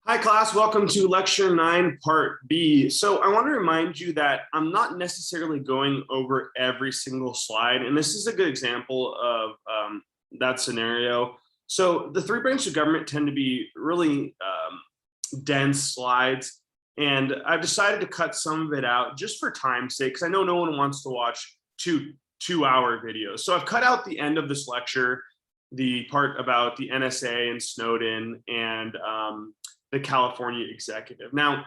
Hi class, welcome to lecture 9, part B. So I want to remind you that I'm not necessarily going over every single slide, and this is a good example of that scenario. So the three branches of government tend to be really dense slides, and I've decided to cut some of it out just for time's sake, because I know no one wants to watch two-hour videos. So I've cut out the end of this lecture, the part about the NSA and Snowden and the California executive. Now,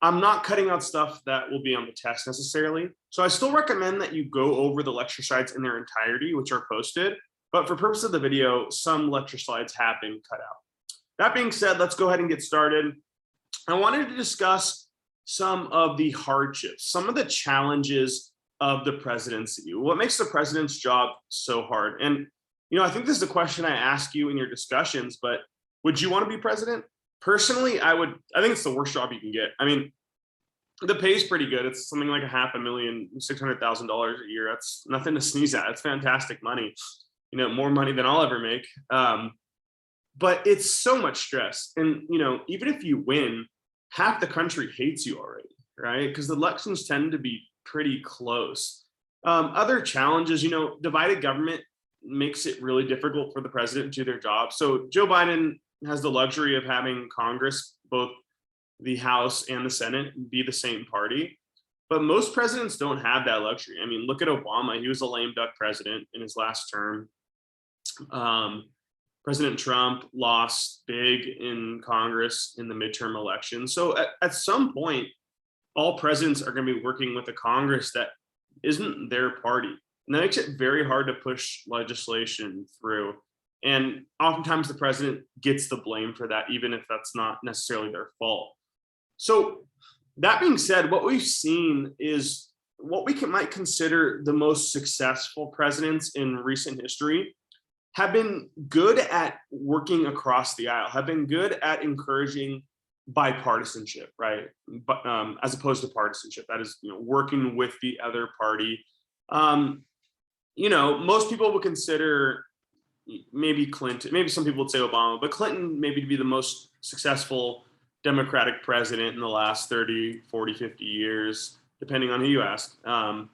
I'm not cutting out stuff that will be on the test necessarily. So I still recommend that you go over the lecture slides in their entirety, which are posted. But for purpose of the video, some lecture slides have been cut out. That being said, let's go ahead and get started. I wanted to discuss some of the hardships, some of the challenges of the presidency. What makes the president's job so hard? And, I think this is a question I ask you in your discussions, but would you want to be president? Personally, I think it's the worst job you can get. I mean, the pay is pretty good. It's something like $500,000, $600,000 a year. That's nothing to sneeze at. It's fantastic money, more money than I'll ever make. But it's so much stress. And, even if you win, half the country hates you already, right? Because the elections tend to be pretty close. Other challenges, divided government makes it really difficult for the president to do their job. So Joe Biden has the luxury of having Congress, both the House and the Senate, be the same party. But most presidents don't have that luxury. I mean, look at Obama. He was a lame duck president in his last term. President Trump lost big in Congress in the midterm election. So at some point, all presidents are going to be working with a Congress that isn't their party. And that makes it very hard to push legislation through. And oftentimes the president gets the blame for that, even if that's not necessarily their fault. So that being said, what we've seen is what we might consider the most successful presidents in recent history have been good at working across the aisle, have been good at encouraging bipartisanship, right? But as opposed to partisanship, that is, working with the other party. Most people would consider maybe Clinton, maybe some people would say Obama, but Clinton maybe to be the most successful Democratic president in the last 30, 40, 50 years, depending on who you ask. And,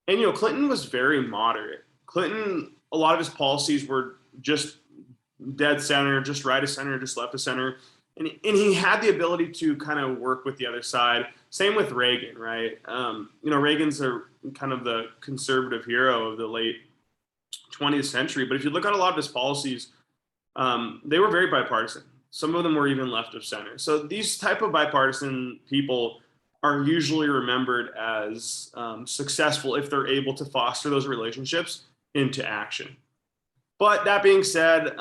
Clinton was very moderate. Clinton, a lot of his policies were just dead center, just right of center, just left of center. And he had the ability to kind of work with the other side. Same with Reagan, right? Reagan's kind of the conservative hero of the late 20th century. But if you look at a lot of his policies, they were very bipartisan. Some of them were even left of center. So these type of bipartisan people are usually remembered as successful if they're able to foster those relationships into action. But that being said,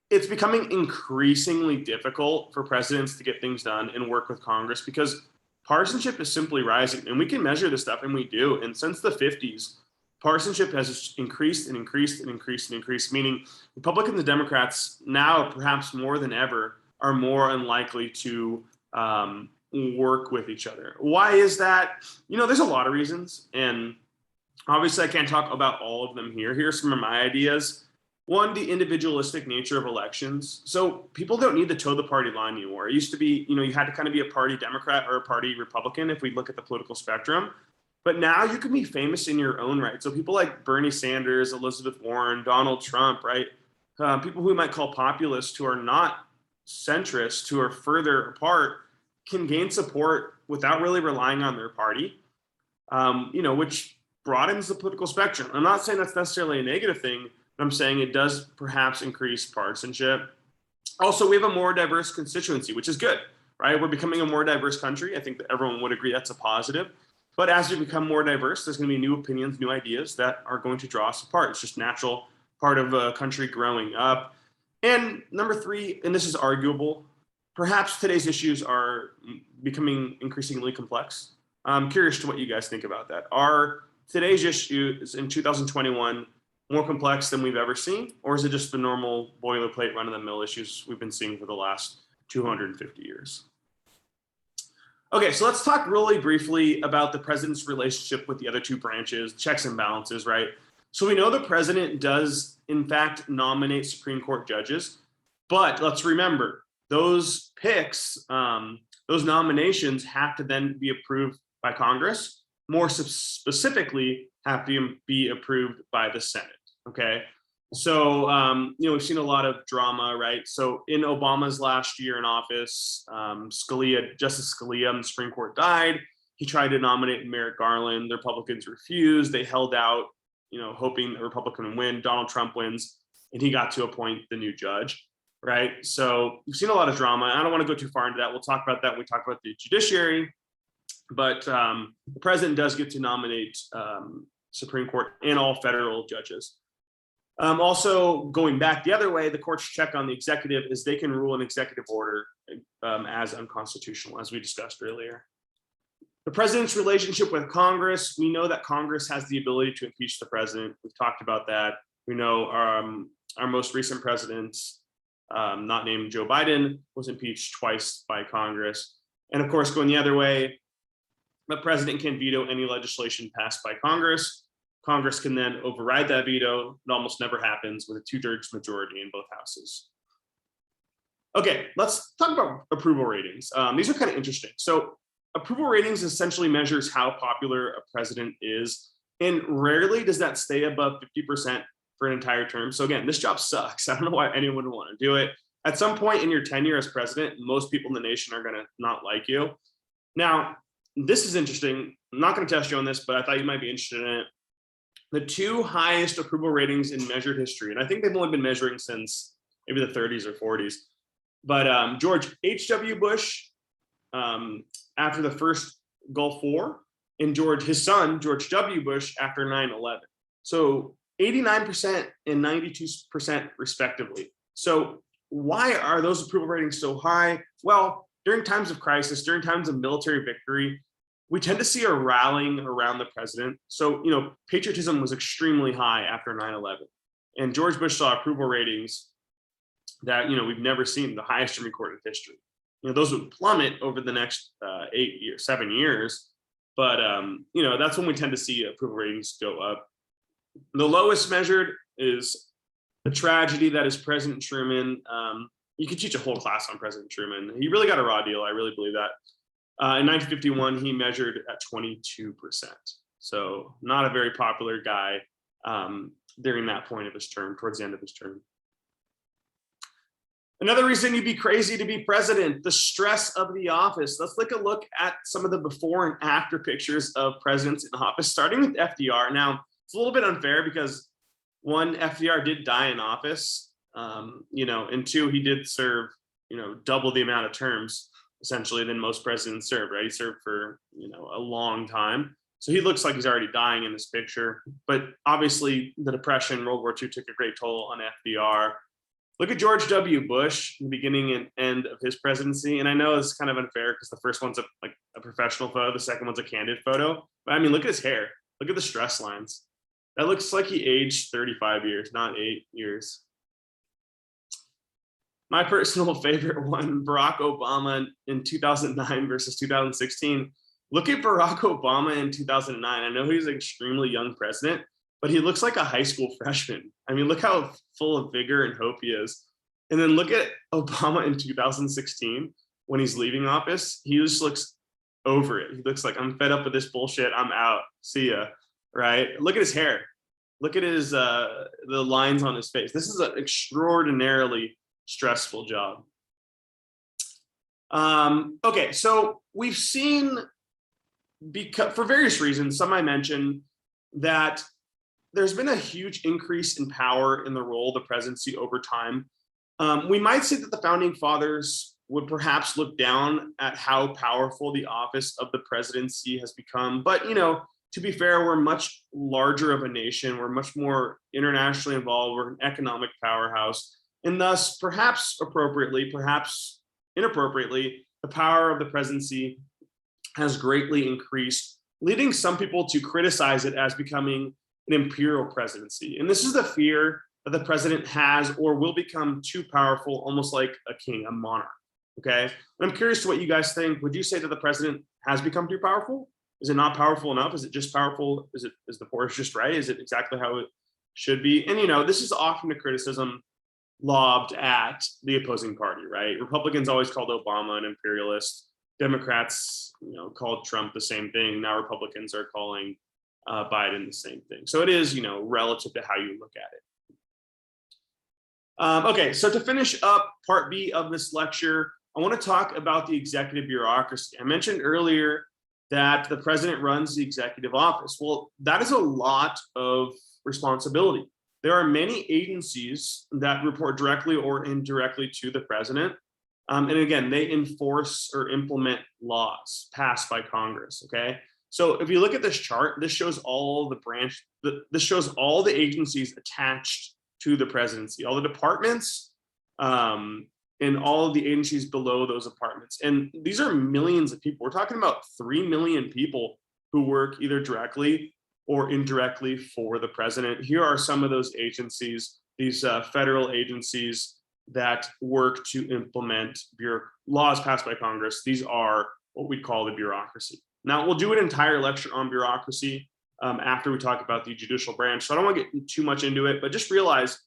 it's becoming increasingly difficult for presidents to get things done and work with Congress because partisanship is simply rising. And we can measure this stuff, and we do. And since the 50s, partisanship has increased and increased and increased and increased, meaning Republicans and Democrats now, perhaps more than ever, are more unlikely to work with each other. Why is that? There's a lot of reasons. And obviously, I can't talk about all of them here. Here are some of my ideas. One, the individualistic nature of elections. So people don't need to toe the party line anymore. It used to be, you had to kind of be a party Democrat or a party Republican if we look at the political spectrum. But now you can be famous in your own right. So people like Bernie Sanders, Elizabeth Warren, Donald Trump, right? People who we might call populists who are not centrists, who are further apart, can gain support without really relying on their party, which broadens the political spectrum. I'm not saying that's necessarily a negative thing, but I'm saying it does perhaps increase partisanship. Also, we have a more diverse constituency, which is good, right? We're becoming a more diverse country. I think that everyone would agree that's a positive. But as we become more diverse, there's going to be new opinions, new ideas that are going to draw us apart. It's just natural part of a country growing up. And number three, and this is arguable, perhaps today's issues are becoming increasingly complex. I'm curious to what you guys think about that. Are today's issues in 2021 more complex than we've ever seen? Or is it just the normal boilerplate run-of-the-mill issues we've been seeing for the last 250 years? Okay, so let's talk really briefly about the president's relationship with the other two branches, checks and balances, right? So we know the president does, in fact, nominate Supreme Court judges, but let's remember, those picks, those nominations have to then be approved by Congress. More specifically, have to be approved by the Senate. Okay. So, we've seen a lot of drama, right? So in Obama's last year in office, Justice Scalia on the Supreme Court died. He tried to nominate Merrick Garland. The Republicans refused. They held out, hoping a Republican would win. Donald Trump wins, and he got to appoint the new judge, right? So we've seen a lot of drama. I don't want to go too far into that. We'll talk about that when we talk about the judiciary. But the president does get to nominate Supreme Court and all federal judges. Also, going back the other way, the court's check on the executive is they can rule an executive order as unconstitutional, as we discussed earlier. The president's relationship with Congress, we know that Congress has the ability to impeach the president. We've talked about that. We know our most recent president, not named Joe Biden, was impeached twice by Congress. And of course, going the other way, the president can veto any legislation passed by Congress. Congress can then override that veto. It almost never happens with a 2/3 majority in both houses. Okay, let's talk about approval ratings. These are kind of interesting. So approval ratings essentially measures how popular a president is, and rarely does that stay above 50% for an entire term. So again, this job sucks. I don't know why anyone would want to do it. At some point in your tenure as president, most people in the nation are going to not like you. Now, this is interesting. I'm not going to test you on this, but I thought you might be interested in it. The two highest approval ratings in measured history, and I think they've only been measuring since maybe the 30s or 40s, but George H.W. Bush after the first Gulf War, and his son, George W. Bush, after 9/11. So 89% and 92% respectively. So why are those approval ratings so high? Well, during times of crisis, during times of military victory, we tend to see a rallying around the president. So, patriotism was extremely high after 9/11. And George Bush saw approval ratings that, we've never seen, the highest in recorded history. Those would plummet over the next 7 years. But, that's when we tend to see approval ratings go up. The lowest measured is the tragedy that is President Truman. You could teach a whole class on President Truman. He really got a raw deal. I really believe that. In 1951, he measured at 22%. So not a very popular guy during that point of his term, towards the end of his term. Another reason you'd be crazy to be president, the stress of the office. Let's take a look at some of the before and after pictures of presidents in office, starting with FDR. Now, it's a little bit unfair because one, FDR did die in office, and two, he did serve, double the amount of terms essentially than most presidents serve, right? He served for, a long time. So he looks like he's already dying in this picture, but obviously the Depression, World War II took a great toll on FDR. Look at George W. Bush, the beginning and end of his presidency. And I know it's kind of unfair because the first one's a professional photo, the second one's a candid photo. But I mean, look at his hair. Look at the stress lines. That looks like he aged 35 years, not 8 years. My personal favorite one, Barack Obama in 2009 versus 2016. Look at Barack Obama in 2009. I know he's an extremely young president, but he looks like a high school freshman. I mean, look how full of vigor and hope he is. And then look at Obama in 2016 when he's leaving office. He just looks over it. He looks like, I'm fed up with this bullshit. I'm out. See ya. Right? Look at his hair. Look at his the lines on his face. This is an extraordinarily stressful job. Okay, so we've seen, because for various reasons, some I mentioned, that there's been a huge increase in power in the role of the presidency over time. We might say that the founding fathers would perhaps look down at how powerful the office of the presidency has become. But, to be fair, we're much larger of a nation. We're much more internationally involved. We're an economic powerhouse. And thus, perhaps appropriately, perhaps inappropriately, the power of the presidency has greatly increased, leading some people to criticize it as becoming an imperial presidency. And this is the fear that the president has or will become too powerful, almost like a king, a monarch. Okay. And I'm curious to what you guys think. Would you say that the president has become too powerful? Is it not powerful enough? Is it just powerful? Is the force just right? Is it exactly how it should be? And, this is often a criticism lobbed at the opposing party, right? Republicans always called Obama an imperialist. Democrats, called Trump the same thing. Now Republicans are calling Biden the same thing. So it is, relative to how you look at it. Okay, so to finish up part B of this lecture, I want to talk about the executive bureaucracy. I mentioned earlier that the president runs the executive office. Well, that is a lot of responsibility. There are many agencies that report directly or indirectly to the president. And again, they enforce or implement laws passed by Congress, okay? So if you look at this chart, this shows all this shows all the agencies attached to the presidency, all the departments, and all of the agencies below those departments. And these are millions of people. We're talking about 3 million people who work either directly or indirectly for the president. Here are some of those agencies, these federal agencies that work to implement laws passed by Congress. These are what we call the bureaucracy. Now, we'll do an entire lecture on bureaucracy after we talk about the judicial branch. So I don't want to get too much into it, but just realize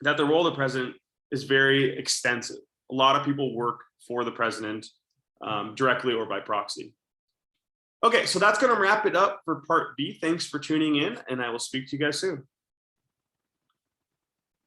that the role of the president is very extensive. A lot of people work for the president directly or by proxy. Okay, so that's going to wrap it up for part B. Thanks for tuning in, and I will speak to you guys soon.